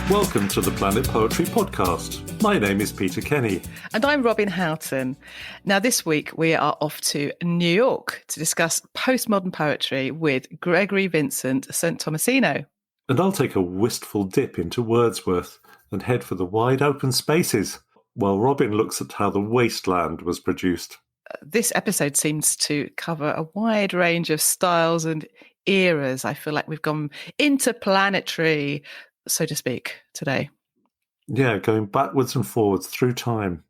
Welcome to the Planet Poetry Podcast. My name is Peter Kenny. And I'm Robin Houghton. Now, this week we are off to New York to discuss postmodern poetry with Gregory, Vincent, St. Thomasino. And I'll take a wistful dip into Wordsworth and head for the wide open spaces, while Robin looks at how the wasteland was produced. This episode seems to cover a wide range of styles and eras. I feel like we've gone interplanetary, so to speak, today. Yeah, going backwards and forwards through time.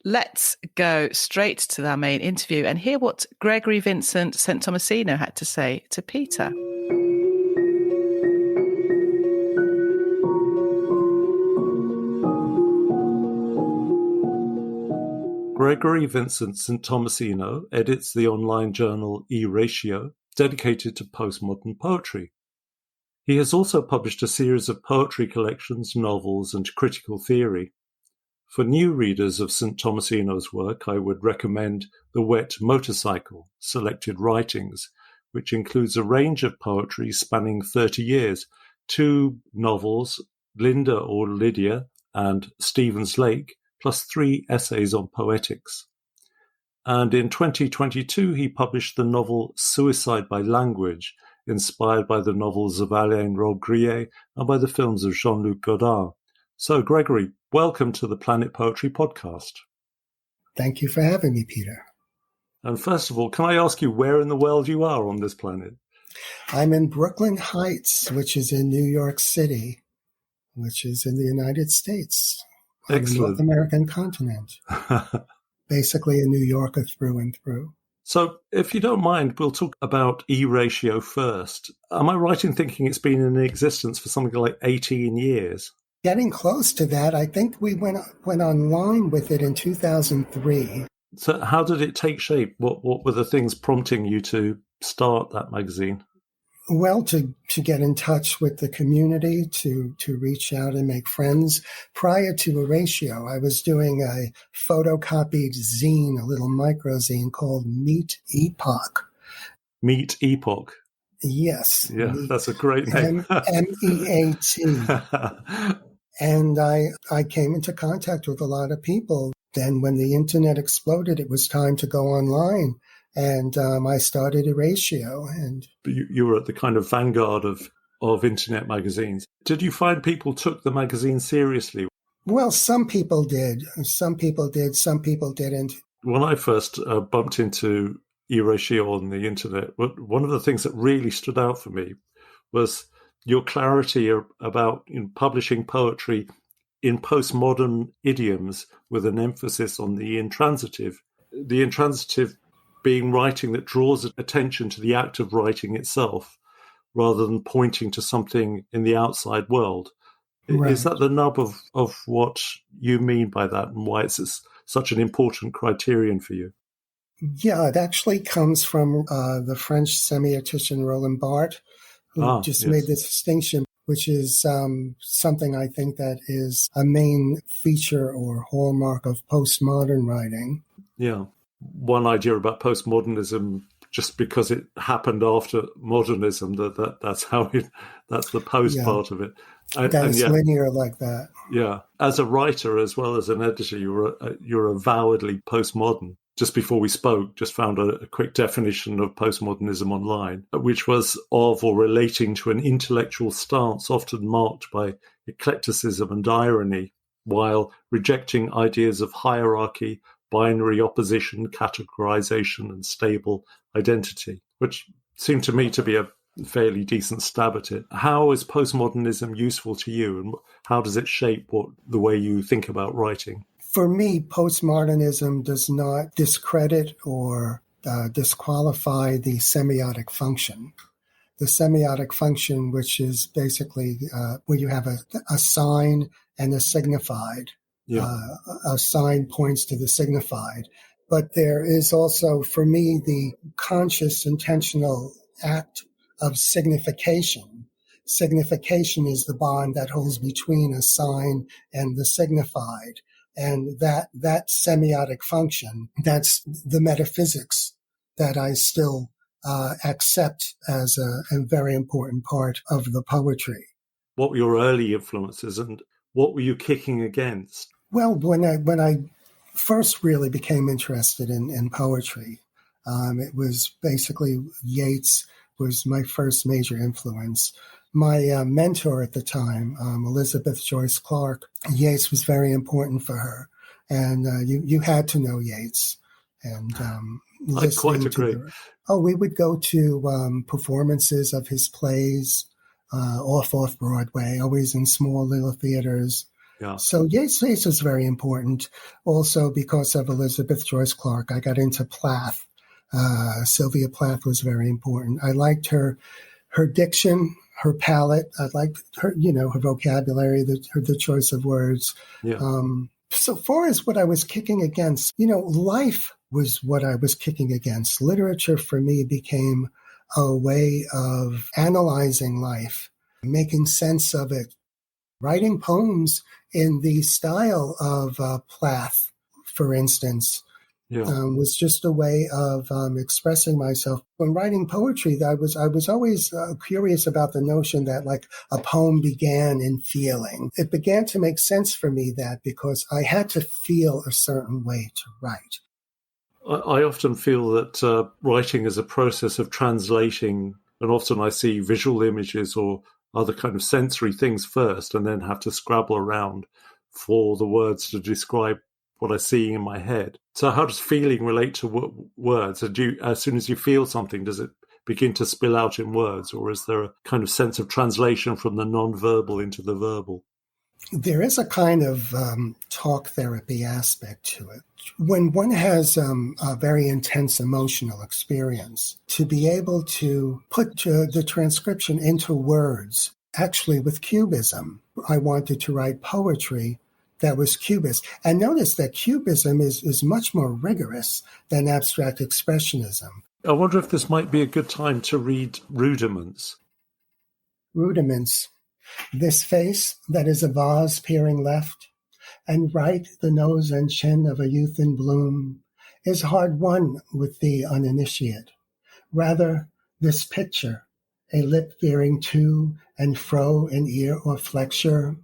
Let's go straight to our main interview and hear what Gregory, Vincent, St. Thomasino had to say to Peter. Gregory Vincent St. Thomasino edits the online journal E-Ratio, dedicated to postmodern poetry. He has also published a series of poetry collections, novels, and critical theory. For new readers of St. Thomasino's work, I would recommend The Wet Motorcycle, Selected Writings, which includes a range of poetry spanning 30 years, 2 novels, Linda or Lydia and Stephen's Lake, plus 3 essays on poetics. And in 2022, he published the novel Suicide by Language, inspired by the novels of Alain Robbe-Grillet and by the films of Jean-Luc Godard. So, Gregory, welcome to the Planet Poetry Podcast. Thank you for having me, Peter. And first of all, can I ask you where in the world you are on this planet? I'm in Brooklyn Heights, which is in New York City, which is in the United States, on the North American continent. Basically a New Yorker through and through. So, if you don't mind, we'll talk about E-Ratio first. Am I right in thinking it's been in existence for something like 18 years? Getting close to that. I think we went online with it in 2003. So how did it take shape? What were the things prompting you to start that magazine? Well, to get in touch with the community, to reach out and make friends. Prior to E-Ratio, I was doing a photocopied zine, a little microzine called Meet Epoch. Meet Epoch? Yes. Yeah, that's a great name. MEAT. And I came into contact with a lot of people. Then when the internet exploded, it was time to go online. And I started E-Ratio. And you were at the kind of vanguard of internet magazines. Did you find people took the magazine seriously? Well, some people did. Some people did. Some people didn't. When I first bumped into E-Ratio on the internet, one of the things that really stood out for me was your clarity about publishing poetry in postmodern idioms with an emphasis on the intransitive. The intransitive being writing that draws attention to the act of writing itself rather than pointing to something in the outside world. Right. Is that the nub of what you mean by that and why it's such an important criterion for you? Yeah, it actually comes from the French semiotician Roland Barthes, who made this distinction, which is something I think that is a main feature or hallmark of postmodern writing. Yeah. One idea about postmodernism, just because it happened after modernism, that's the post part of it. That's linear like that. Yeah. As a writer as well as an editor, you're avowedly postmodern. Just before we spoke, just found a quick definition of postmodernism online, which was of or relating to an intellectual stance often marked by eclecticism and irony, while rejecting ideas of hierarchy, binary opposition, categorization, and stable identity, which seemed to me to be a fairly decent stab at it. How is postmodernism useful to you, and how does it shape the way you think about writing? For me, postmodernism does not discredit or disqualify the semiotic function. The semiotic function, which is basically where you have a sign and a signified. Yeah. A sign points to the signified. But there is also, for me, the conscious, intentional act of signification. Signification is the bond that holds between a sign and the signified. And that semiotic function, that's the metaphysics that I still accept as a very important part of the poetry. what were your early influences and what were you kicking against? Well, when I first really became interested in poetry, it was basically Yeats was my first major influence. My mentor at the time, Elizabeth Joyce Clark, Yeats was very important for her. And you had to know Yeats. And I quite agree. We would go to performances of his plays off Broadway, always in small little theaters. Yeah. So Yeats was very important. Also, because of Elizabeth Joyce Clark, I got into Plath. Sylvia Plath was very important. I liked her diction, her palette. I liked her, her vocabulary, the choice of words. Yeah. So far as what I was kicking against, life was what I was kicking against. Literature for me became a way of analyzing life, making sense of it, writing poems in the style of Plath, for instance. Yeah. Was just a way of expressing myself. When writing poetry, I was always curious about the notion that like a poem began in feeling. It began to make sense for me that because I had to feel a certain way to write. I often feel that writing is a process of translating, and often I see visual images or other kind of sensory things first and then have to scrabble around for the words to describe what I see in my head. So how does feeling relate to words? As soon as you feel something, does it begin to spill out in words, or is there a kind of sense of translation from the non-verbal into the verbal? There is a kind of talk therapy aspect to it. When one has a very intense emotional experience, to be able to put the transcription into words, actually with Cubism, I wanted to write poetry that was Cubist. And notice that Cubism is much more rigorous than abstract expressionism. I wonder if this might be a good time to read Rudiments. Rudiments. This face that is a vase peering left, and right the nose and chin of a youth in bloom, is hard won with the uninitiate. Rather, this picture, a lip veering to and fro in ear or flexure.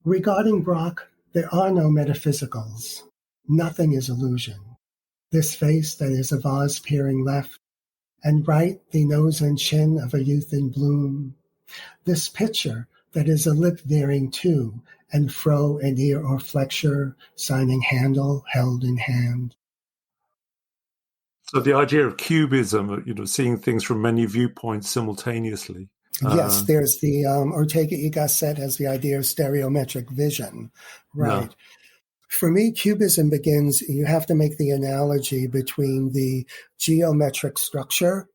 Regarding Brock, there are no metaphysicals. Nothing is illusion. This face that is a vase peering left, and right the nose and chin of a youth in bloom. This picture that is a lip veering to and fro in ear or flexure, signing handle held in hand. So the idea of cubism, seeing things from many viewpoints simultaneously. Yes, there's the Ortega y Gasset has the idea of stereometric vision, right? No. For me, Cubism begins, you have to make the analogy between the geometric structure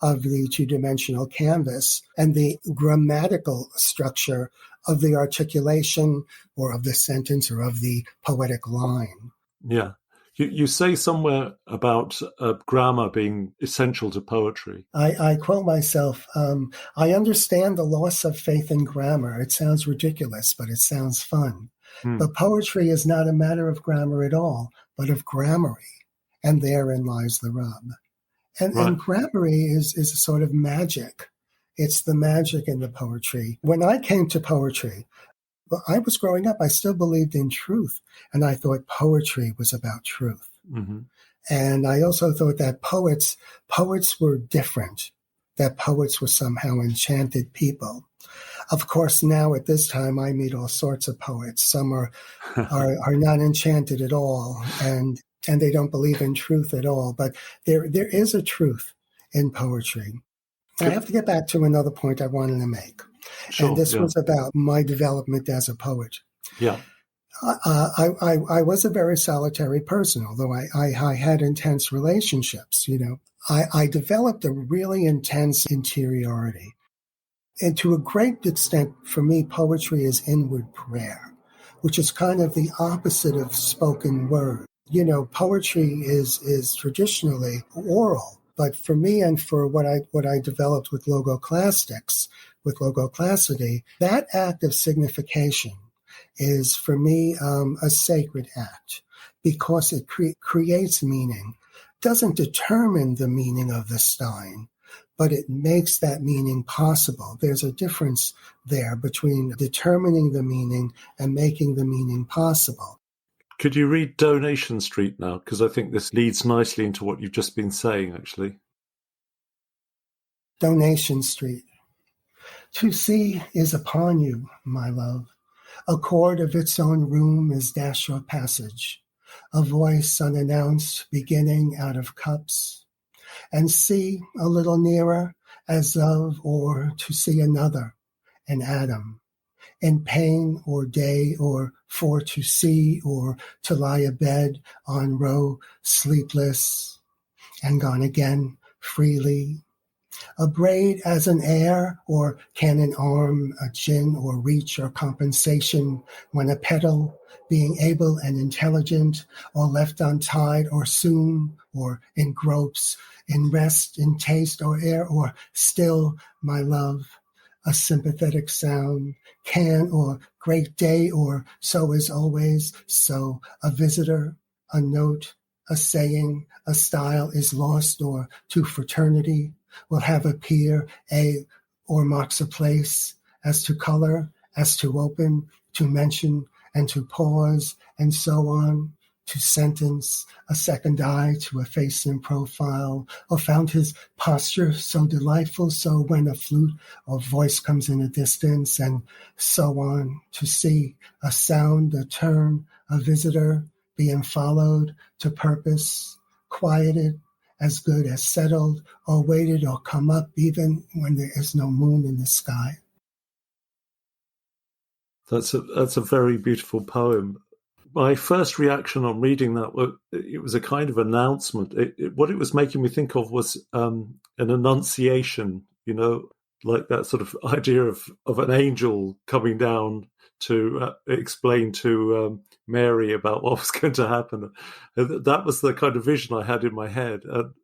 of the two-dimensional canvas and the grammatical structure of the articulation or of the sentence or of the poetic line. Yeah. You say somewhere about grammar being essential to poetry. I quote myself, I understand the loss of faith in grammar. It sounds ridiculous, but it sounds fun. But poetry is not a matter of grammar at all, but of grammary. And therein lies the rub. And grammary is a sort of magic. It's the magic in the poetry. When I came to poetry, I was growing up, I still believed in truth. And I thought poetry was about truth. Mm-hmm. And I also thought that poets were different, that poets were somehow enchanted people. Of course, now at this time, I meet all sorts of poets. Some are not enchanted at all, and they don't believe in truth at all. But there is a truth in poetry. I have to get back to another point I wanted to make. Sure, and this was about my development as a poet. Yeah. I was a very solitary person, although I had intense relationships, I developed a really intense interiority. And to a great extent, for me, poetry is inward prayer, which is kind of the opposite of spoken word. Poetry is traditionally oral. But for me and for what I developed with logoclastics, with logoclassity, that act of signification is for me a sacred act because it creates meaning. Doesn't determine the meaning of the stein, but it makes that meaning possible. There's a difference there between determining the meaning and making the meaning possible. Could you read Donation Street now? Because I think this leads nicely into what you've just been saying, actually. Donation Street. To see is upon you, my love. A chord of its own room is dash your passage. A voice unannounced beginning out of cups. And see a little nearer as of or to see another, an atom. In pain or day or for to see or to lie abed on row sleepless and gone again freely. A braid as an air or can an arm, a chin or reach or compensation when a petal being able and intelligent or left untied or soon or in gropes, in rest, in taste or air or still, my love, a sympathetic sound, can or great day or so is always, so a visitor, a note, a saying, a style is lost or to fraternity, will have appear a or marks a place, as to color, as to open, to mention, and to pause, and so on, to sentence, a second eye to a face in profile, or found his posture so delightful, so when a flute or voice comes in a distance, and so on, to see a sound, a turn, a visitor, being followed to purpose, quieted, as good as settled, or waited or come up even when there is no moon in the sky. That's a very beautiful poem. My first reaction on reading that, it was a kind of announcement. What it was making me think of was an annunciation, like that sort of idea of an angel coming down to explain to Mary about what was going to happen. That was the kind of vision I had in my head.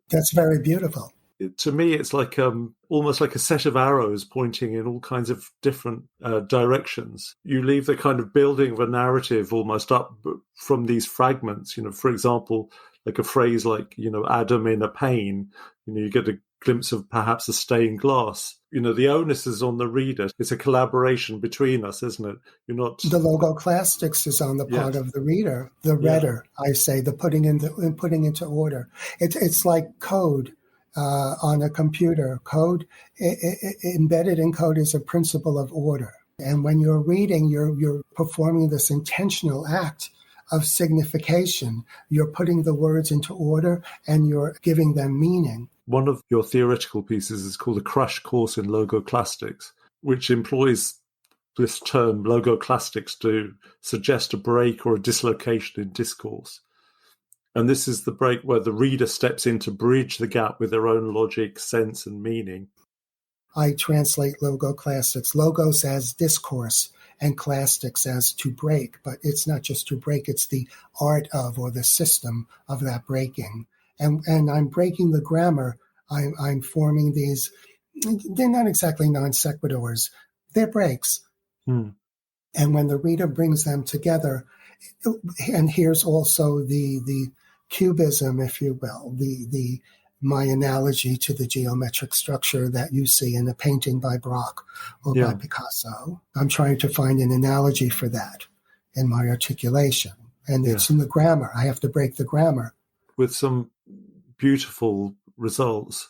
That's very beautiful. To me, it's like almost like a set of arrows pointing in all kinds of different directions. You leave the kind of building of a narrative almost up from these fragments. For example, like a phrase like, Adam in a pane, you get a glimpse of perhaps a stained glass. The onus is on the reader. It's a collaboration between us, isn't it? You're not. The logoclastics is on the part of the reader, the reader. I say the putting into order. It's like code on a computer. Code embedded in code is a principle of order. And when you're reading, you're performing this intentional act of signification. You're putting the words into order and you're giving them meaning. One of your theoretical pieces is called A Crash Course in Logoclastics, which employs this term logoclastics to suggest a break or a dislocation in discourse. And this is the break where the reader steps in to bridge the gap with their own logic, sense, and meaning. I translate logoclastics, logos as discourse, and clastics as to break. But it's not just to break, it's the art of or the system of that breaking. And I'm breaking the grammar. I'm forming these, they're not exactly non sequiturs, they're breaks. And when the reader brings them together, and here's also the cubism, if you will, my analogy to the geometric structure that you see in a painting by Braque or by Picasso. I'm trying to find an analogy for that in my articulation. And it's in the grammar. I have to break the grammar. With some beautiful results,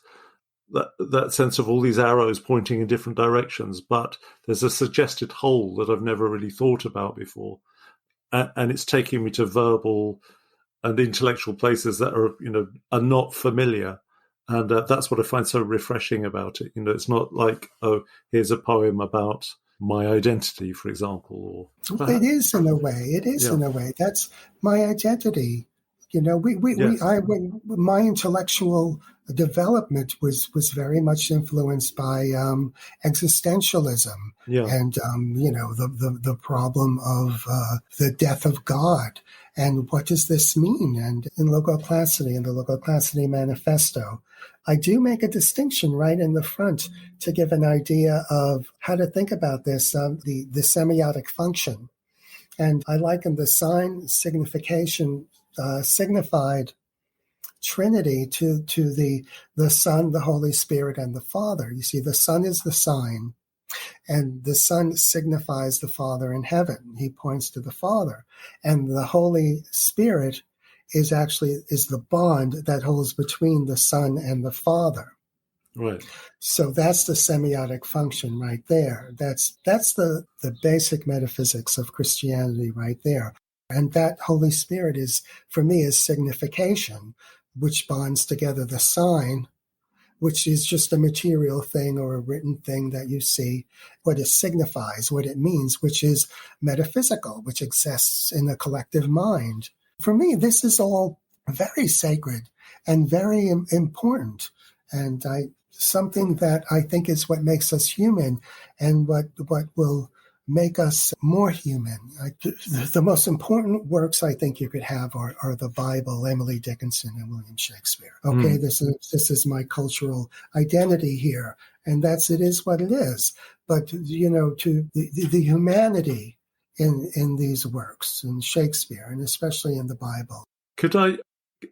that sense of all these arrows pointing in different directions, but there's a suggested whole that I've never really thought about before. And it's taking me to verbal and intellectual places that are not familiar. And that's what I find so refreshing about it. It's not like, oh, here's a poem about my identity, for example. It is in a way. It is in a way. That's my identity. My intellectual development was very much influenced by existentialism and the problem of the death of God and what does this mean? And in Logoclasty, in the Logoclasty Manifesto, I do make a distinction right in the front to give an idea of how to think about this, the semiotic function. And I liken the sign signification signified Trinity to the Son, the Holy Spirit, and the Father. You see, the Son is the sign, and the Son signifies the Father in heaven. He points to the Father. And the Holy Spirit is the bond that holds between the Son and the Father. Right. So that's the semiotic function right there. That's the basic metaphysics of Christianity right there. And that Holy Spirit is, for me, is signification, which bonds together the sign, which is just a material thing or a written thing that you see, what it signifies, what it means, which is metaphysical, which exists in the collective mind. For me, this is all very sacred and very important, and something that I think is what makes us human and what will make us more human. The most important works I think you could have are the Bible, Emily Dickinson, and William Shakespeare. Okay, this is my cultural identity here, and it is what it is. But to the humanity in these works, in Shakespeare, and especially in the Bible. Could I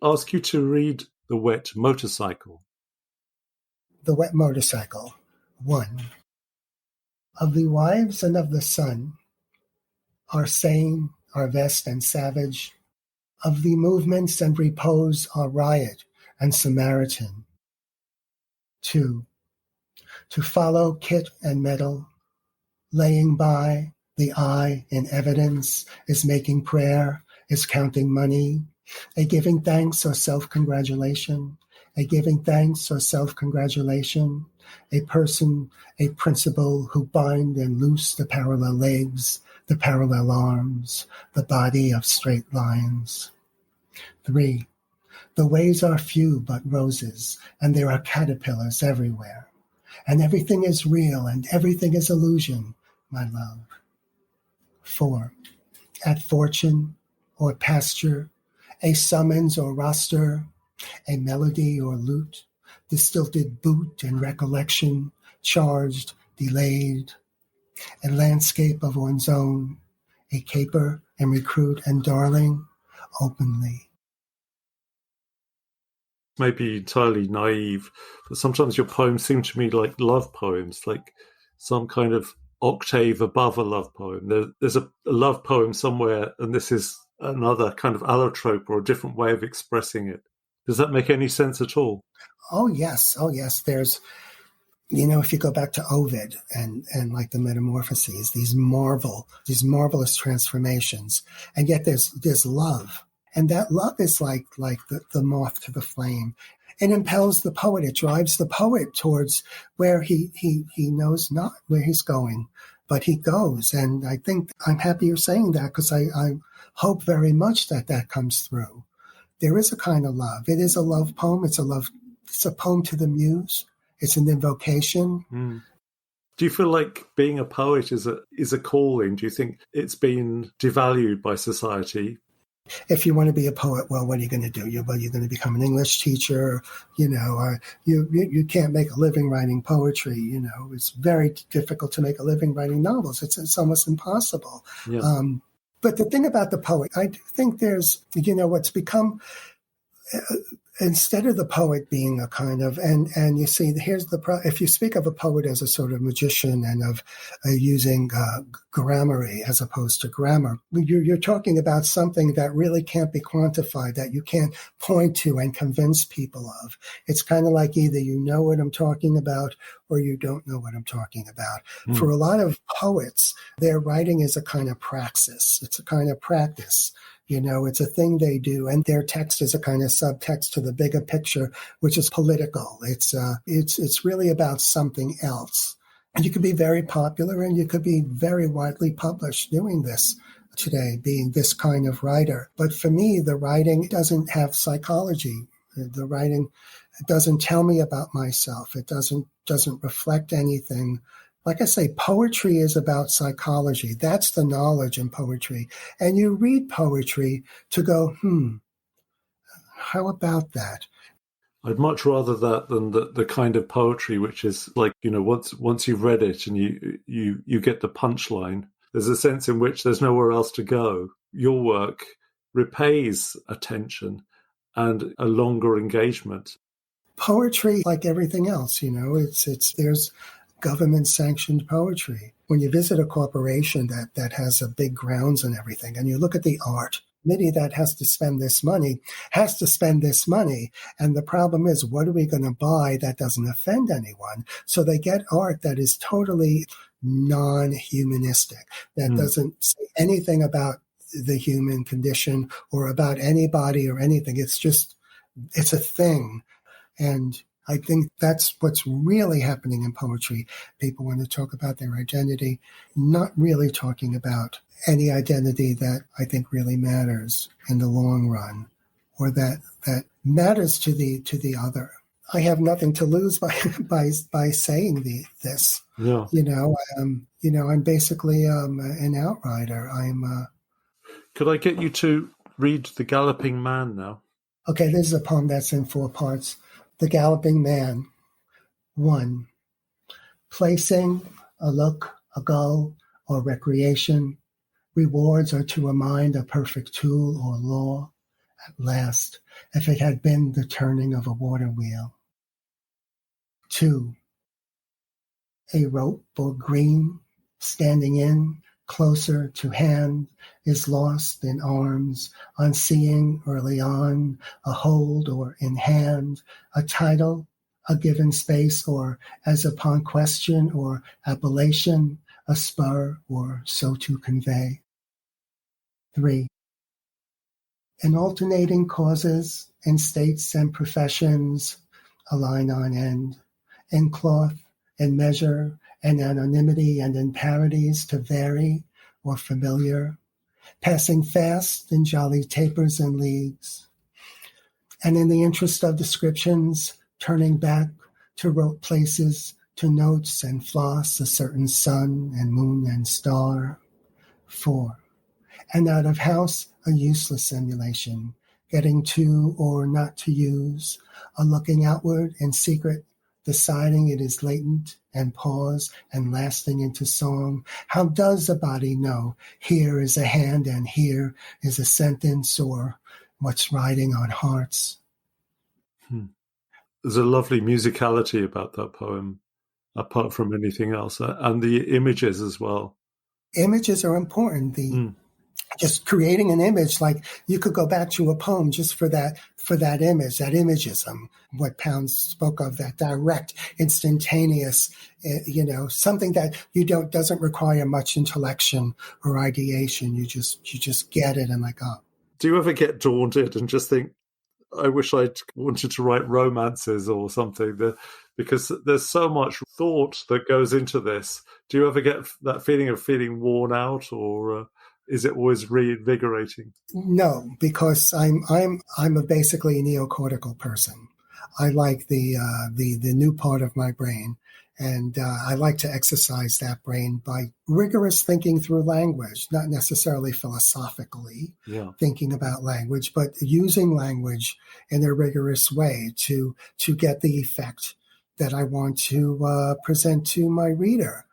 ask you to read The Wet Motorcycle? The Wet Motorcycle, 1. Of the wives and of the sun are sane, are vest and savage. Of the movements and repose are riot and Samaritan. 2. To follow kit and metal, laying by the eye in evidence, is making prayer, is counting money, a giving thanks or self-congratulation, a giving thanks or self-congratulation, a person, a principle who bind and loose the parallel legs, the parallel arms, the body of straight lines. 3. The ways are few but roses, and there are caterpillars everywhere. And everything is real, and everything is illusion, my love. 4. At fortune or pasture, a summons or roster, a melody or lute, the stilted boot and recollection, charged, delayed, a landscape of one's own, a caper and recruit and darling, openly. Maybe entirely naive, but sometimes your poems seem to me like love poems, like some kind of octave above a love poem. There's a love poem somewhere, and this is another kind of allotrope or a different way of expressing it. Does that make any sense at all? Oh, yes. There's, if you go back to Ovid and like the Metamorphoses, these marvelous transformations, and yet there's love. And that love is like the moth to the flame. It impels the poet. It drives the poet towards where he knows not where he's going, but he goes. And I think I'm happy you're saying that, because I hope very much that comes through. There is a kind of love. It is a love poem. It's a poem to the muse. It's an invocation. Do you feel like being a poet is a calling? Do you think it's been devalued by society? If you want to be a poet, well, what are you going to do? You're going to become an English teacher, or you can't make a living writing poetry. It's very difficult to make a living writing novels. It's almost impossible. Yeah. But the thing about the poet, I do think there's, what's become, instead of the poet being a kind of, and you see, if you speak of a poet as a sort of magician and of using gramarye as opposed to grammar, you're talking about something that really can't be quantified, that you can't point to and convince people of. It's kind of like either you know what I'm talking about or you don't know what I'm talking about. For a lot of poets, their writing is a kind of praxis. It's a kind of practice. It's a thing they do, and their text is a kind of subtext to the bigger picture, which is political. It's really about something else. And you could be very popular, and you could be very widely published doing this today, being this kind of writer. But for me, the writing doesn't have psychology. The writing doesn't tell me about myself. It doesn't reflect anything. Like I say, poetry is about psychology. That's the knowledge in poetry. And you read poetry to go, how about that? I'd much rather that than the kind of poetry which is like, once you've read it and you get the punchline, there's a sense in which there's nowhere else to go. Your work repays attention. and a longer engagement. Poetry, like everything else, there's government-sanctioned poetry. When you visit a corporation that has a big grounds and everything, and you look at the art, committee that has to spend this money. And the problem is, what are we going to buy that doesn't offend anyone? So they get art that is totally non-humanistic, that doesn't say anything about the human condition or about anybody or anything. It's a thing. And I think that's what's really happening in poetry. People want to talk about their identity, not really talking about any identity that I think really matters in the long run, or that matters to the other. I have nothing to lose by saying this. Yeah. I'm basically an outsider. Could I get you to read The Galloping Man now? Okay, this is a poem that's in 4 parts. The Galloping Man. 1. Placing, a look, a goal, or recreation. Rewards are to a mind a perfect tool or law, at last, if it had been the turning of a water wheel. 2. A rope or green, standing in, closer to hand, is lost in arms, unseeing early on, a hold or in hand, a title, a given space, or as upon question or appellation, a spur or so to convey. 3. In alternating causes, in states and professions, a line on end, in cloth, in measure, in anonymity, and in parodies to vary or familiar, passing fast in jolly tapers and leagues, and in the interest of descriptions, turning back to rote places, to notes and floss, a certain sun and moon and star. 4. And out of house, a useless simulation, getting to or not to use, a looking outward in secret, deciding it is latent and pause and lasting into song. How does a body know here is a hand and here is a sentence, or what's riding on hearts? There's a lovely musicality about that poem, apart from anything else, and the images as well. Images are important. Just creating an image, like you could go back to a poem just for that image, that imagism, what Pound spoke of, that direct, instantaneous, something that doesn't require much intellection or ideation. You just get it and Do you ever get daunted and just think, I wish I'd wanted to write romances or something, because there's so much thought that goes into this. Do you ever get that feeling of feeling worn out, or is it always reinvigorating? No, because I'm basically a neocortical person. I like the new part of my brain, and I like to exercise that brain by rigorous thinking through language, not necessarily philosophically thinking about language, but using language in a rigorous way to get the effect that I want to present to my reader.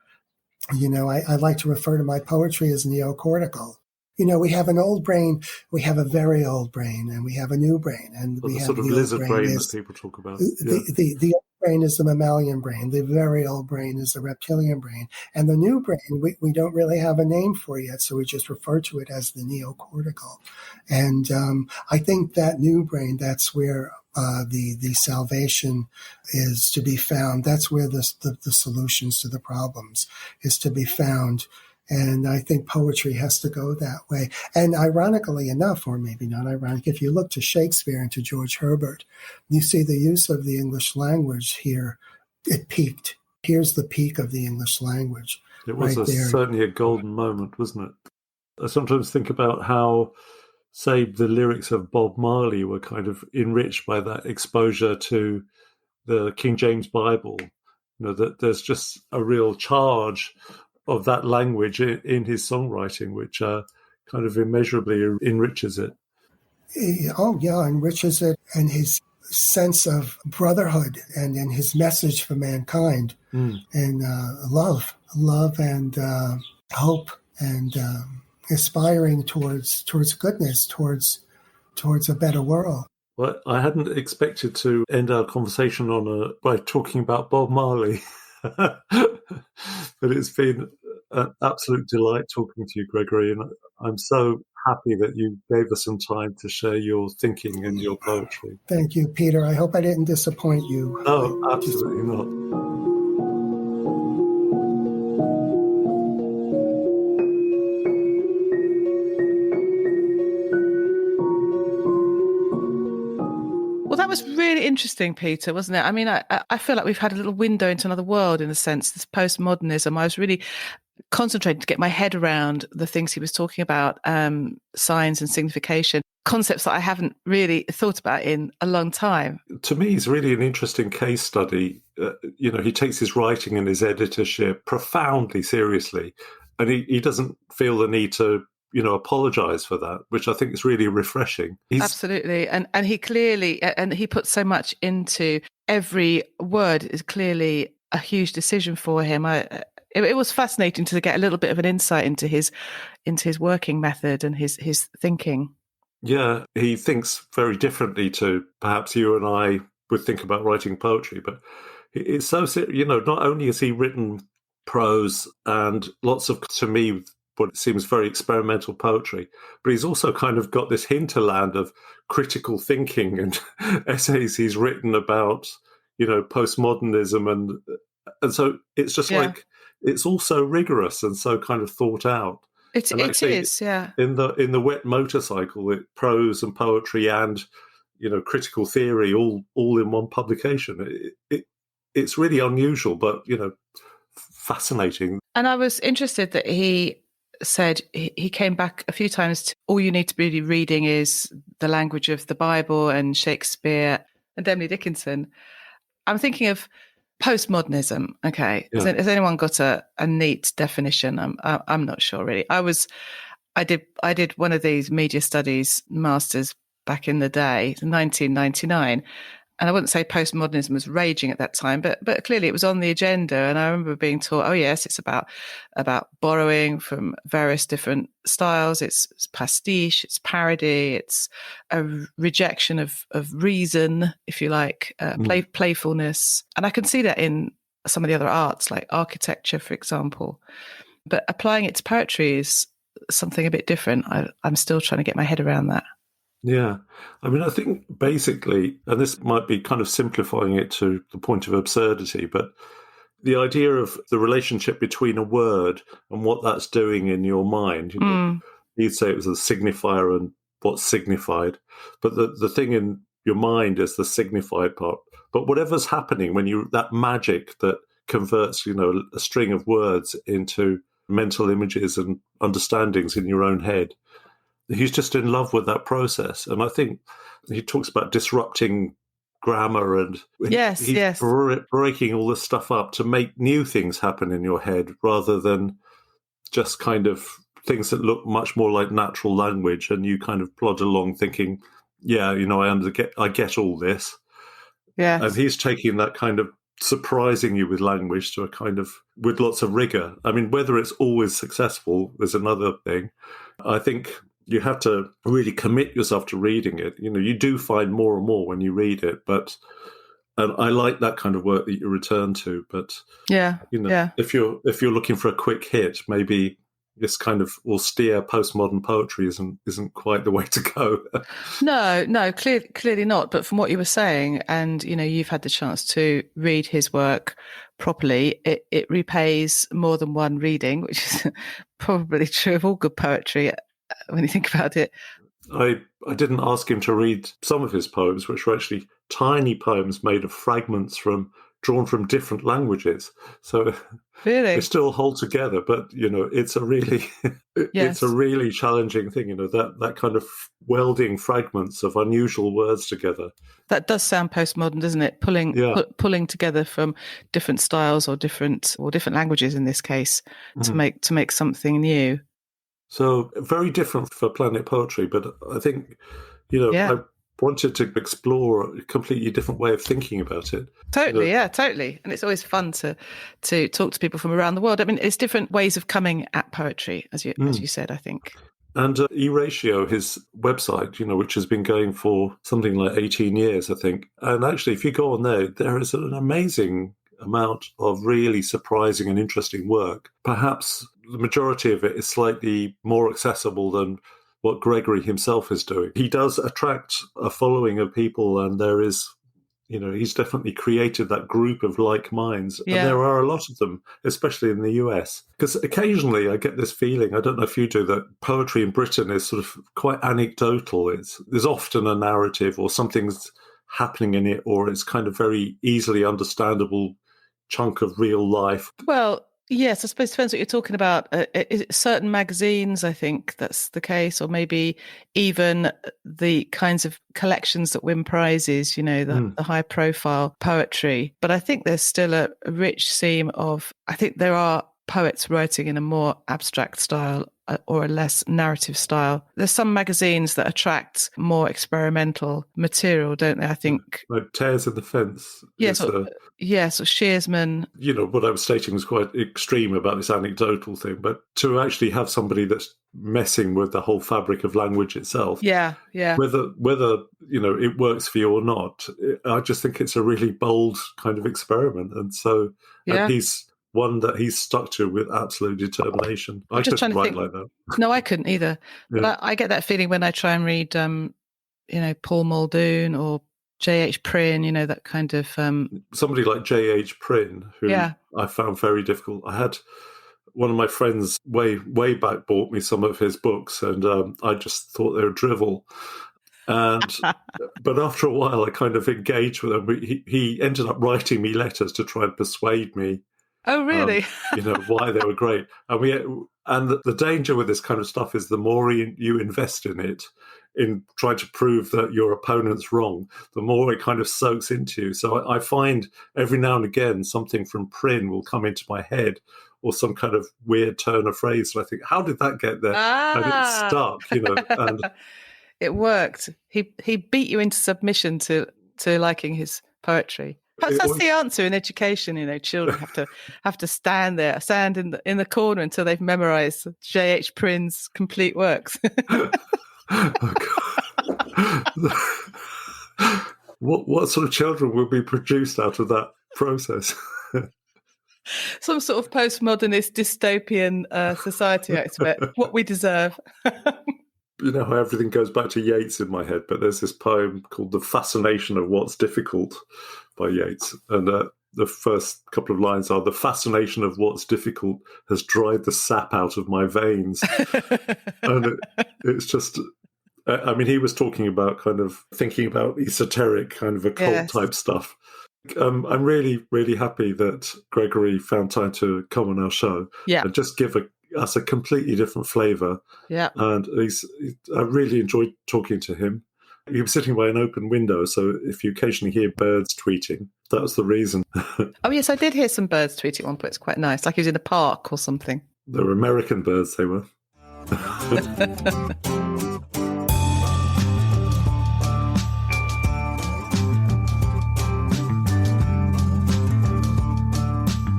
I like to refer to my poetry as neocortical. We have an old brain, we have a very old brain, and we have a new brain. And we have sort of the lizard brain that people talk about. The old brain is the mammalian brain. The very old brain is the reptilian brain. And the new brain, we don't really have a name for yet, so we just refer to it as the neocortical. And I think that new brain, that's where the salvation is to be found. That's where the solutions to the problems is to be found. And I think poetry has to go that way. And ironically enough, or maybe not ironic, if you look to Shakespeare and to George Herbert, you see the use of the English language here. It peaked. Here's the peak of the English language. It was right certainly a golden moment, wasn't it? I sometimes think about how, say, the lyrics of Bob Marley were kind of enriched by that exposure to the King James Bible. That there's just a real charge of that language in his songwriting, which kind of immeasurably enriches it. Enriches it, and his sense of brotherhood and in his message for mankind, and love and hope, and aspiring towards goodness, towards a better world. Well, I hadn't expected to end our conversation by talking about Bob Marley. But it's been an absolute delight talking to you, Gregory, and I'm so happy that you gave us some time to share your thinking and your poetry. Thank you, Peter. I hope I didn't disappoint you. No, absolutely not. Well, that was really interesting, Peter, wasn't it? I mean, I feel like we've had a little window into another world in a sense, this postmodernism. I was really concentrating to get my head around the things he was talking about, signs and signification, concepts that I haven't really thought about in a long time. To me, he's really an interesting case study. He takes his writing and his editorship profoundly seriously, and he doesn't feel the need to apologize for that, which I think is really refreshing. Absolutely. And he clearly, and he puts so much into every word is clearly a huge decision for him. It was fascinating to get a little bit of an insight into his working method and his thinking. Yeah, he thinks very differently to perhaps you and I would think about writing poetry, but it's so, not only has he written prose and lots of, to me, what seems very experimental poetry, but he's also kind of got this hinterland of critical thinking and essays he's written about, postmodernism, and so it's just like it's all so rigorous and so kind of thought out. It is, yeah. In the Wet Motorcycle, prose and poetry and critical theory all in one publication. It's really unusual, but fascinating. And I was interested that he said he came back a few times to all you need to be reading is the language of the Bible and Shakespeare and Emily Dickinson. I'm thinking of postmodernism. Okay, yeah. Has anyone got a neat definition? I'm not sure really. I did one of these media studies masters back in the day, 1999. And I wouldn't say postmodernism was raging at that time, but clearly it was on the agenda. And I remember being taught, oh yes, it's about borrowing from various different styles. It's pastiche, it's parody, it's a rejection of reason, if you like, playfulness. And I can see that in some of the other arts, like architecture, for example. But applying it to poetry is something a bit different. I'm still trying to get my head around that. Yeah. I mean, I think basically, and this might be kind of simplifying it to the point of absurdity, but the idea of the relationship between a word and what that's doing in your mind, you'd say it was a signifier and what's signified, but the thing in your mind is the signified part. But whatever's happening when that magic that converts, a string of words into mental images and understandings in your own head, he's just in love with that process. And I think he talks about disrupting grammar and he's breaking all this stuff up to make new things happen in your head rather than just kind of things that look much more like natural language. And you kind of plod along thinking, I get all this. Yeah. And he's taking that kind of surprising you with language to a kind of with lots of rigor. I mean, whether it's always successful is another thing. I think you have to really commit yourself to reading it. You do find more and more when you read it, and I like that kind of work that you return to. But if you're looking for a quick hit, maybe this kind of austere postmodern poetry isn't quite the way to go. No, clearly not. But from what you were saying, and you've had the chance to read his work properly, it repays more than one reading, which is probably true of all good poetry. When you think about it, I didn't ask him to read some of his poems, which were actually tiny poems made of fragments drawn from different languages. So really, they still hold together. But it's a really it's a really challenging thing. That kind of welding fragments of unusual words together. That does sound postmodern, doesn't it? Pulling together from different styles or different languages in this case to make something new. So very different for Planet Poetry, but I think, I wanted to explore a completely different way of thinking about it. Totally, totally. And it's always fun to talk to people from around the world. I mean, it's different ways of coming at poetry, as you said, I think. And E-Ratio, his website, which has been going for something like 18 years, I think. And actually, if you go on there is an amazing amount of really surprising and interesting work. Perhaps the majority of it is slightly more accessible than what Gregory himself is doing. He does attract a following of people, and there is, he's definitely created that group of like minds. Yeah. And there are a lot of them, especially in the US. Because occasionally I get this feeling, I don't know if you do, that poetry in Britain is sort of quite anecdotal. There's often a narrative or something's happening in it, or it's kind of very easily understandable chunk of real life. Well, yes, I suppose it depends what you're talking about. Certain magazines, I think that's the case, or maybe even the kinds of collections that win prizes, the high-profile poetry. But I think there's still a rich seam of, I think there are poets writing in a more abstract style or a less narrative style. There's some magazines that attract more experimental material, don't they? I think like Tears in the Fence. Yes, or Shearsman. What I was stating was quite extreme about this anecdotal thing, but to actually have somebody that's messing with the whole fabric of language itself, whether it works for you or not, I just think it's a really bold kind of experiment, and so and he's one that he's stuck to with absolute determination. I couldn't write like that. No, I couldn't either. Yeah. But I get that feeling when I try and read, Paul Muldoon or J.H. Prynne, that kind of... Somebody like J.H. Prynne, who I found very difficult. I had one of my friends way back bought me some of his books, and I just thought they were drivel. And but after a while, I kind of engaged with him. He ended up writing me letters to try and persuade me. Oh, really? Why they were great. And the danger with this kind of stuff is the more you invest in it, in trying to prove that your opponent's wrong, the more it kind of soaks into you. So I find every now and again something from Prynne will come into my head, or some kind of weird turn of phrase. And I think, how did that get there? And it stuck, And it worked. He beat you into submission to liking his poetry. Perhaps that's the answer in education. Children have to stand in the corner until they've memorised J.H. Prynne's complete works. Oh, God. What sort of children will be produced out of that process? Some sort of postmodernist dystopian society, I expect. What we deserve. How everything goes back to Yeats in my head, but there's this poem called The Fascination of What's Difficult by Yeats. And the first couple of lines are, the fascination of what's difficult has dried the sap out of my veins. And it's just... he was talking about kind of thinking about esoteric kind of occult type stuff. I'm really, really happy that Gregory found time to come on our show and just give us a completely different flavour. Yeah. And I really enjoyed talking to him. He was sitting by an open window, so if you occasionally hear birds tweeting, that was the reason. Oh, yes, I did hear some birds tweeting at one point. It's quite nice, like he was in a park or something. They were American birds, they were.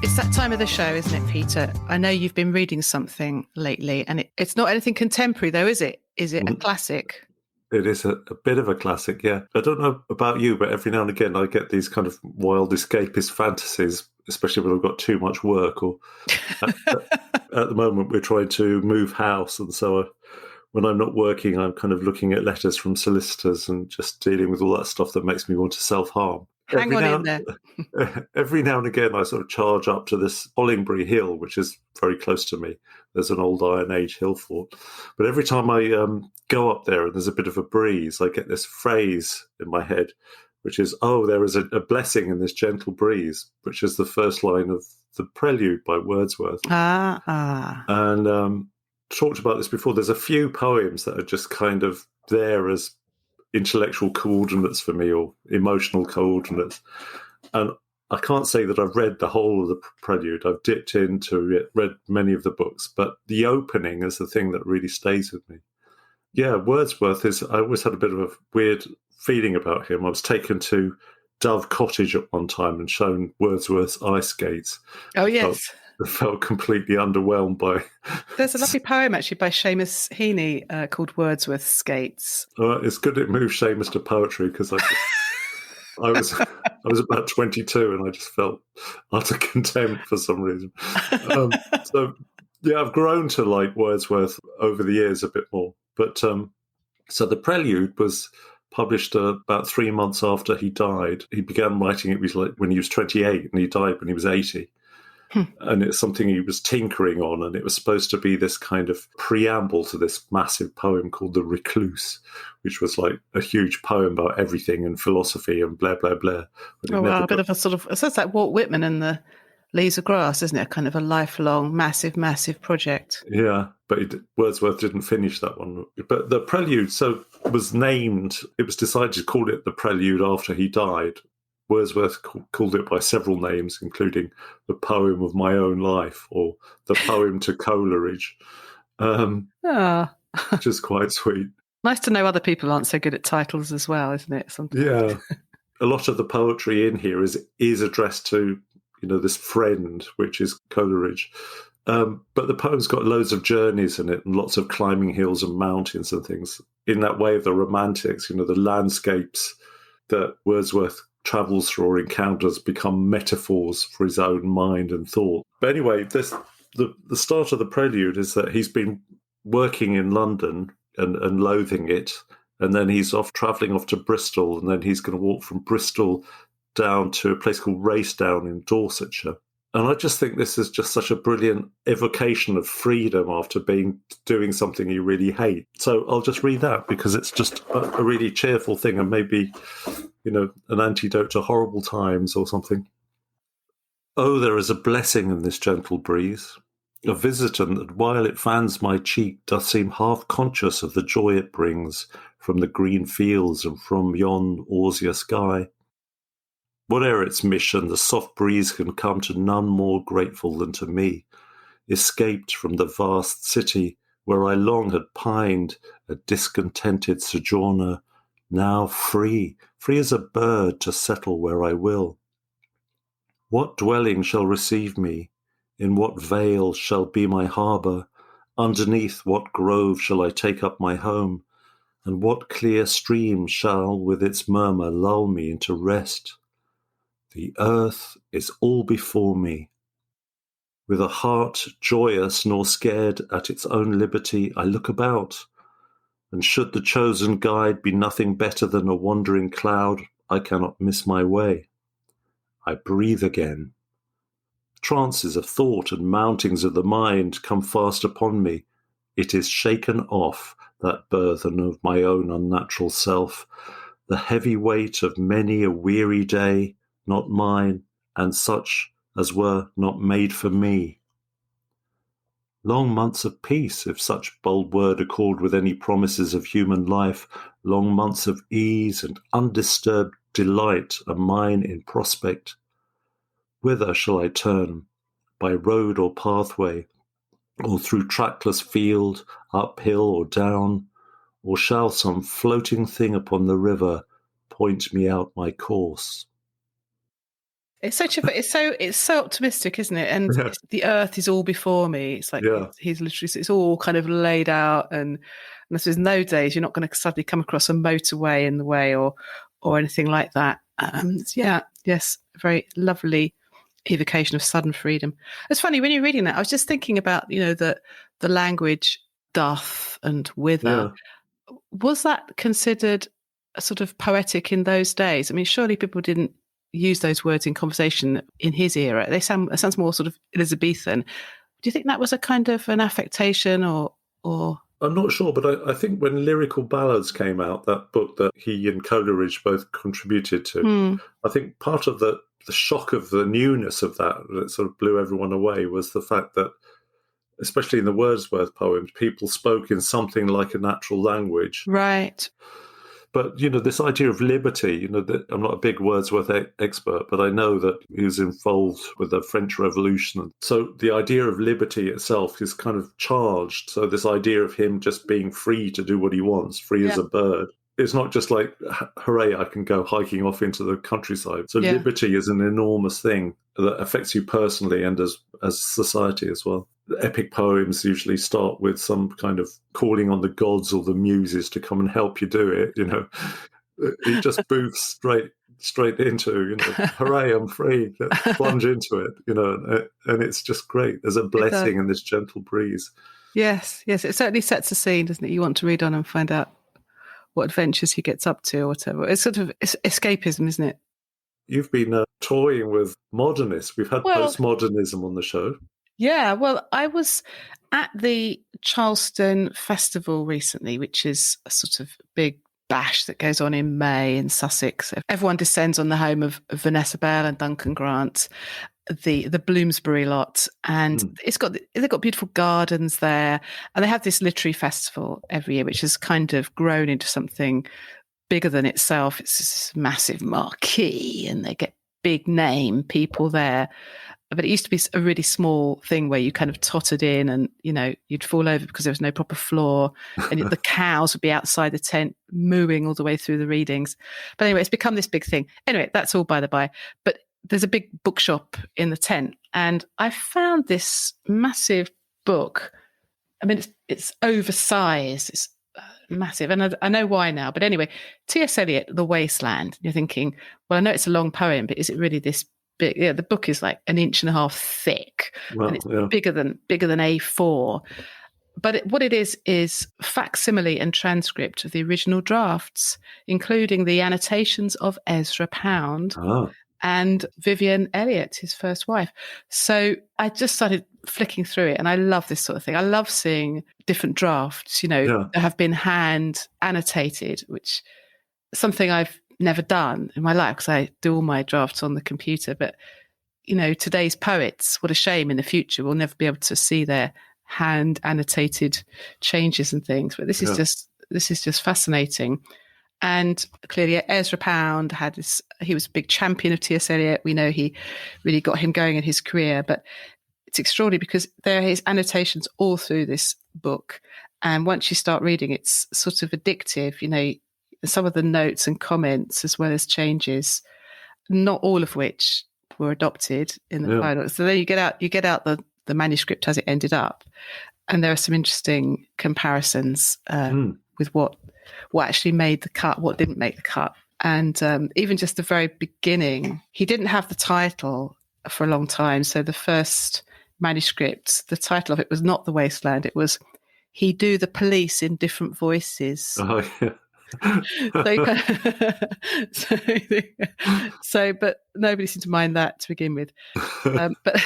It's that time of the show, isn't it, Peter? I know you've been reading something lately, and it's not anything contemporary, though, is it? Is it a classic? It is a bit of a classic, yeah. I don't know about you, but every now and again I get these kind of wild escapist fantasies, especially when I've got too much work, or at the moment we're trying to move house, and so when I'm not working, I'm kind of looking at letters from solicitors and just dealing with all that stuff that makes me want to self-harm. Hang on in there. Every now and again, I sort of charge up to this Hollingbury Hill, which is very close to me. There's an old Iron Age hill fort. But every time I go up there and there's a bit of a breeze, I get this phrase in my head, which is, there is a blessing in this gentle breeze, which is the first line of the Prelude by Wordsworth. And talked about this before. There's a few poems that are just kind of there as intellectual coordinates for me, or emotional coordinates, and I can't say that I've read the whole of the Prelude. I've dipped into it, read many of the books, but the opening is the thing that really stays with me. Yeah, Wordsworth I always had a bit of a weird feeling about him. I was taken to Dove Cottage at one time and shown Wordsworth's ice skates. Oh, yes. felt completely underwhelmed by. There's a lovely poem actually by Seamus Heaney called Wordsworth's Skates. It's good it moved Seamus to poetry, because I was about 22 and I just felt utter contempt for some reason. So yeah, I've grown to like Wordsworth over the years a bit more. But so the Prelude was published about 3 months after he died. He began writing it when he was 28, and he died when he was 80. And it's something he was tinkering on, and it was supposed to be this kind of preamble to this massive poem called The Recluse, which was like a huge poem about everything and philosophy and blah, blah, blah. Oh, wow, a bit of a sort of, it sounds like Walt Whitman and the Leaves of Grass, isn't it? A kind of a lifelong, massive, massive project. Yeah, but Wordsworth didn't finish that one. But the Prelude was named, it was decided to call it the Prelude after he died. Wordsworth called it by several names, including the Poem of My Own Life or the Poem to Coleridge, which is quite sweet. Nice to know other people aren't so good at titles as well, isn't it? Sometimes. Yeah. A lot of the poetry in here is addressed to, this friend, which is Coleridge. But the poem's got loads of journeys in it and lots of climbing hills and mountains and things. In that way of the Romantics, the landscapes that Wordsworth travels through or encounters become metaphors for his own mind and thought. But anyway, the start of the Prelude is that he's been working in London and loathing it, and then he's travelling off to Bristol, and then he's going to walk from Bristol down to a place called Racedown in Dorsetshire. And I just think this is just such a brilliant evocation of freedom after doing something you really hate. So I'll just read that because it's just a really cheerful thing, and maybe, an antidote to horrible times or something. Oh, there is a blessing in this gentle breeze, a visitant that while it fans my cheek doth seem half conscious of the joy it brings from the green fields and from yon azure sky. Whate'er its mission, the soft breeze can come to none more grateful than to me, escaped from the vast city where I long had pined, a discontented sojourner, now free as a bird to settle where I will. What dwelling shall receive me? In what vale shall be my harbour? Underneath what grove shall I take up my home? And what clear stream shall with its murmur lull me into rest? The earth is all before me. With a heart joyous nor scared at its own liberty, I look about, and should the chosen guide be nothing better than a wandering cloud, I cannot miss my way. I breathe again. Trances of thought and mountings of the mind come fast upon me. It is shaken off, that burthen of my own unnatural self, the heavy weight of many a weary day, not mine, and such as were not made for me. Long months of peace, if such bold word accord with any promises of human life, long months of ease and undisturbed delight are mine in prospect. Whither shall I turn, by road or pathway, or through trackless field, uphill or down, or shall some floating thing upon the river point me out my course? It's so optimistic, isn't it? And the earth is all before me. It's like he's literally, it's all kind of laid out, and there's no days you're not going to suddenly come across a motorway in the way or anything like that. Very lovely evocation of sudden freedom. It's funny when you're reading that. I was just thinking about the language doth and wither. Yeah. Was that considered sort of poetic in those days? I mean, surely people didn't use those words in conversation in his era. It sounds more sort of Elizabethan. Do you think that was a kind of an affectation or? I'm not sure, but I think when Lyrical Ballads came out, that book that he and Coleridge both contributed to, I think part of the shock of the newness of that sort of blew everyone away was the fact that, especially in the Wordsworth poems, people spoke in something like a natural language. Right. But, this idea of liberty, that I'm not a big Wordsworth expert, but I know that he was involved with the French Revolution. So the idea of liberty itself is kind of charged. So this idea of him just being free to do what he wants, free as a bird, it's not just like, hooray, I can go hiking off into the countryside. So Yeah. liberty is an enormous thing that affects you personally and as society as well. The epic poems usually start with some kind of calling on the gods or the muses to come and help you do it. It just moves straight into, hooray, I'm free. Let's plunge into it, and it's just great. There's a blessing and this gentle breeze. Yes, it certainly sets a scene, doesn't it? You want to read on and find out what adventures he gets up to or whatever. It's sort of escapism, isn't it? You've been toying with modernists. We've had postmodernism on the show. Yeah, well, I was at the Charleston Festival recently, which is a sort of big bash that goes on in May in Sussex. Everyone descends on the home of Vanessa Bell and Duncan Grant, the Bloomsbury lot, and they've got beautiful gardens there, and they have this literary festival every year, which has kind of grown into something bigger than itself. It's this massive marquee, and they get big name people there. But it used to be a really small thing where you kind of tottered in and, you'd fall over because there was no proper floor, and the cows would be outside the tent mooing all the way through the readings. But anyway, it's become this big thing. Anyway, that's all by the by. But there's a big bookshop in the tent, and I found this massive book. I mean, it's oversized. It's massive. And I know why now. But anyway, T.S. Eliot, The Wasteland. You're thinking, well, I know it's a long poem, but is it really this big? Yeah, the book is like 1.5 inches thick, and it's bigger than A4. But what it is facsimile and transcript of the original drafts, including the annotations of Ezra Pound and Vivian Eliot, his first wife. So I just started flicking through it, and I love this sort of thing. I love seeing different drafts, that have been hand annotated, which is something I've never done in my life because I do all my drafts on the computer. But, today's poets, what a shame in the future, we'll never be able to see their hand annotated changes and things. But this is just fascinating. And clearly Ezra Pound he was a big champion of T.S. Eliot. We know he really got him going in his career, but it's extraordinary because there are his annotations all through this book. And once you start reading, it's sort of addictive, some of the notes and comments as well as changes, not all of which were adopted in the final. So then you get out the manuscript as it ended up. And there are some interesting comparisons with what actually made the cut, what didn't make the cut. And even just the very beginning, he didn't have the title for a long time. So the first manuscript, the title of it was not The Wasteland. It was He Do the Police in Different Voices. Oh, yeah. But nobody seemed to mind that to begin with. But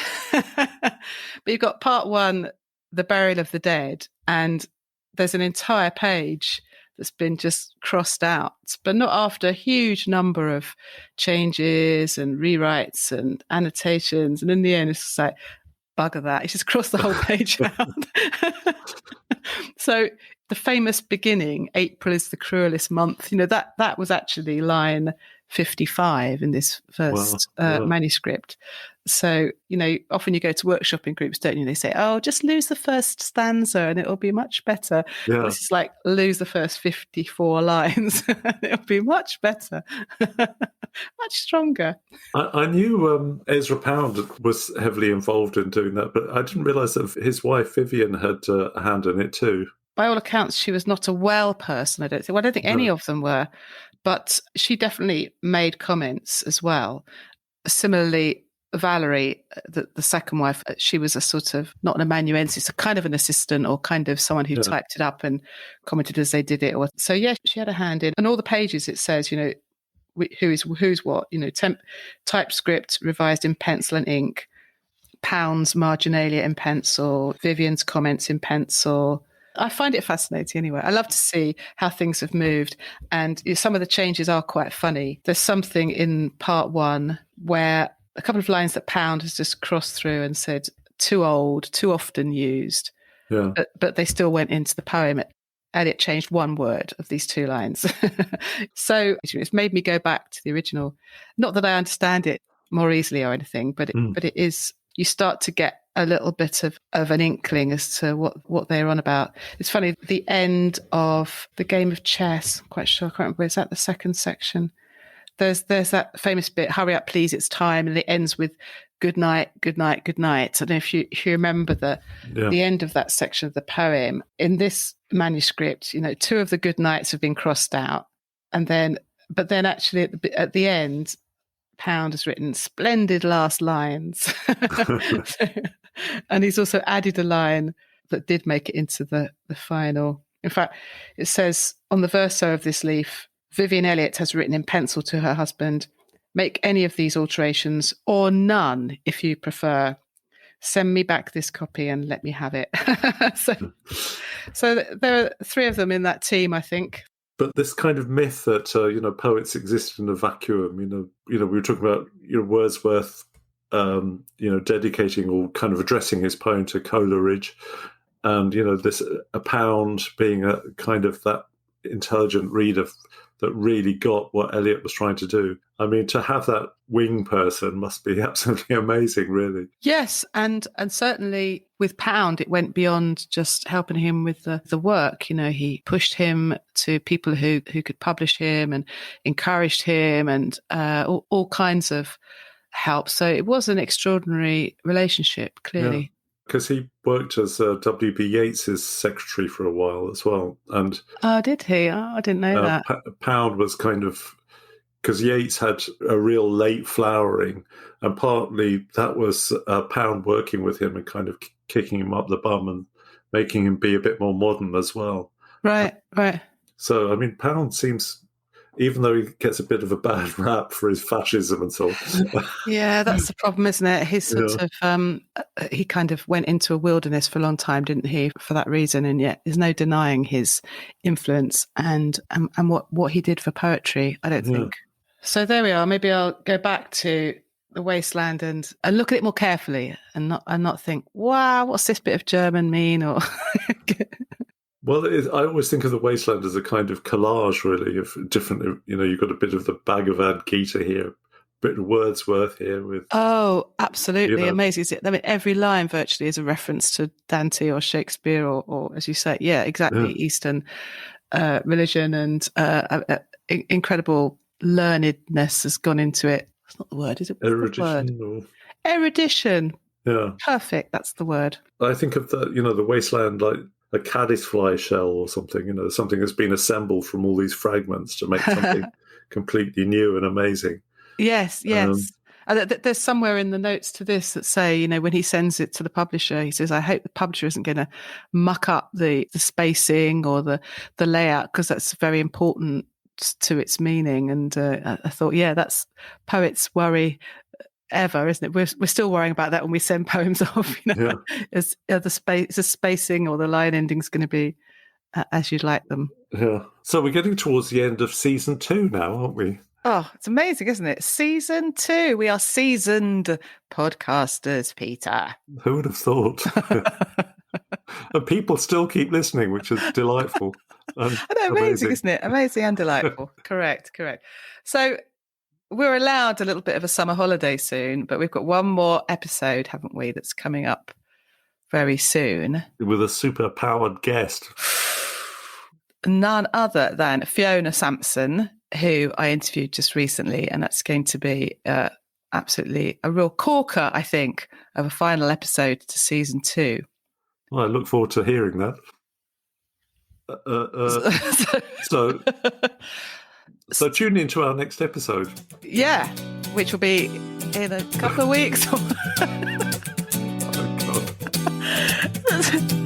you've got part one, The Burial of the Dead, and there's an entire page that's been just crossed out, but not after a huge number of changes and rewrites and annotations. And in the end, it's just like, bugger that. It's just crossed the whole page out. So the famous beginning, April is the cruelest month, that was actually line 55 in this first manuscript. So, often you go to workshopping groups, don't you? They say, oh, just lose the first stanza and it'll be much better. Yeah. This is like lose the first 54 lines and it'll be much better, much stronger. I knew Ezra Pound was heavily involved in doing that, but I didn't realise that his wife Vivian had a hand in it too. By all accounts, she was not a well person, I don't think. Well, I don't think any of them were, but she definitely made comments as well. Similarly, Valerie, the second wife, she was a sort of, not an amanuensis, a kind of an assistant or kind of someone who typed it up and commented as they did it. So, yeah, she had a hand in. And all the pages, it says, who's what, TypeScript revised in pencil and ink, Pound's marginalia in pencil, Vivian's comments in pencil. I find it fascinating anyway. I love to see how things have moved. And some of the changes are quite funny. There's something in part one where a couple of lines that Pound has just crossed through and said, too old, too often used. Yeah. But they still went into the poem. Eliot changed one word of these two lines. So it's made me go back to the original. Not that I understand it more easily or anything, but it is, you start to get a little bit of an inkling as to what they're on about. It's funny, the end of the game of chess, I'm quite sure, I can't remember, is that the second section? There's that famous bit, hurry up, please, it's time, and it ends with good night, good night, good night. I don't know if you remember the end of that section of the poem. In this manuscript, 2 of the good nights have been crossed out, but then actually at the end, Pound has written splendid last lines. And he's also added a line that did make it into the final. In fact, it says on the verso of this leaf, Vivian Elliott has written in pencil to her husband, make any of these alterations or none if you prefer. Send me back this copy and let me have it. So there are 3 of them in that team, I think. But this kind of myth that poets exist in a vacuum, we were talking about Wordsworth, dedicating or kind of addressing his poem to Coleridge, and a Pound being a kind of that intelligent reader that really got what Eliot was trying to do. I mean, to have that wing person must be absolutely amazing, really. Yes, and certainly with Pound, it went beyond just helping him with the work. He pushed him to people who could publish him and encouraged him and all kinds of help. So it was an extraordinary relationship, clearly. Because he worked as W.B. Yeats's secretary for a while as well. And did he? I didn't know that. Pound was kind of... Because Yeats had a real late flowering, and partly that was Pound working with him and kind of kicking him up the bum and making him be a bit more modern as well. Right. So, I mean, Pound seems... Even though he gets a bit of a bad rap for his fascism and so on. Yeah, that's the problem, isn't it? His sort of, he kind of went into a wilderness for a long time, didn't he, for that reason? And yet there's no denying his influence and what he did for poetry, I don't think. So there we are. Maybe I'll go back to The Wasteland and look at it more carefully and not think, wow, what's this bit of German mean? Or... Well, I always think of The Wasteland as a kind of collage, really, of different, you've got a bit of the Bhagavad Gita here, a bit of Wordsworth here. Oh, absolutely. Amazing. I mean, every line virtually is a reference to Dante or Shakespeare or as you say, exactly, Eastern religion and incredible learnedness has gone into it. That's not the word, is it? Erudition. Erudition. Yeah. Perfect, that's the word. I think of the Wasteland like a caddisfly shell or something, something that's been assembled from all these fragments to make something completely new and amazing. Yes. There's somewhere in the notes to this that say, when he sends it to the publisher, he says, I hope the publisher isn't going to muck up the spacing or the layout, because that's very important to its meaning. And I thought, that's poets' worry ever, isn't it? We're still worrying about that when we send poems off. Is the spacing or the line endings going to be as you'd like them? Yeah. So we're getting towards the end of season 2 now, aren't we? Oh, it's amazing, isn't it? Season 2. We are seasoned podcasters, Peter. Who would have thought? And people still keep listening, which is delightful. Amazing, isn't it? Amazing and delightful. Correct. So we're allowed a little bit of a summer holiday soon, but we've got one more episode, haven't we, that's coming up very soon. With a super-powered guest. None other than Fiona Sampson, who I interviewed just recently, and that's going to be absolutely a real corker, I think, of a final episode to season 2. Well, I look forward to hearing that. So tune in to our next episode. Yeah, which will be in a couple of weeks. Oh, God.